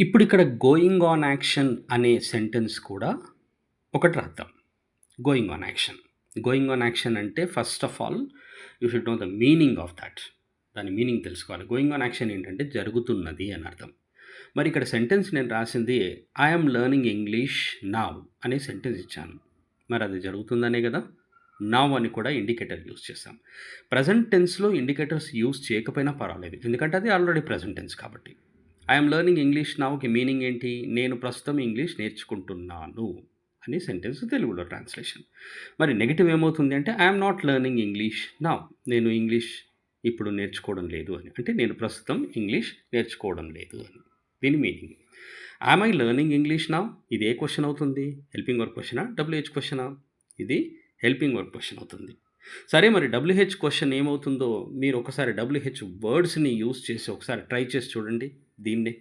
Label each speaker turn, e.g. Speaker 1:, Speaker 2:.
Speaker 1: ఇప్పుడిక్కడ 'going on action' అనే sentence కూడా ఒకటి రాద్దాం. Going on action. Going on action అంటే first of all you should know the meaning of that. దాని meaning తెలుసుకోవాలి. గోయింగ్ ఆన్ యాక్షన్ ఏంటంటే జరుగుతున్నది అని అర్థం. మరి ఇక్కడ సెంటెన్స్ నేను రాసింది I am learning English now అనే సెంటెన్స్ ఇచ్చాను. మరి అది జరుగుతుందనే కదా! నౌ అని కూడా ఇండికేటర్ యూజ్ చేసాం. ప్రెజెంట్ టెన్స్‌లో ఇండికేటర్స్ యూజ్ చేయకపోయినా పర్వాలేదు. ఎందుకంటే అది ఆల్రెడీ ప్రెజెంట్ టెన్స్ కాబట్టి. ఐ యామ్ లెర్నింగ్ ఇంగ్లీష్ నౌకి మీనింగ్ ఏంటి? నేను ప్రస్తుతం ఇంగ్లీష్ నేర్చుకుంటున్నాను అని సెంటెన్స్ తెలుగులో ట్రాన్స్‌లేషన్. మరి నెగెటివ్ ఏమవుతుంది అంటే I am not learning English now. నేను ఇంగ్లీష్ ఇప్పుడు నేర్చుకోవడం లేదు అని. అంటే నేను ప్రస్తుతం ఇంగ్లీష్ నేర్చుకోవడం లేదు అని. దీని meaning. Am I learning English now? ఇది ఏ క్వెషన్ అవుతుంది? హెల్పింగ్ వర్బ్ క్వెషనా? డబ్ల్యూహెచ్ క్వెషనా? ఇది హెల్పింగ్ వర్బ్ క్వెషన్ అవుతుంది. సరే మరి డబ్ల్యూహెచ్ క్వెషన్ ఏమవుతుందో మీరు ఒకసారి డబ్ల్యూహెచ్ వర్డ్స్‌ని యూజ్ చేసి ఒకసారి ట్రై చేసి చూడండి దీన్నే.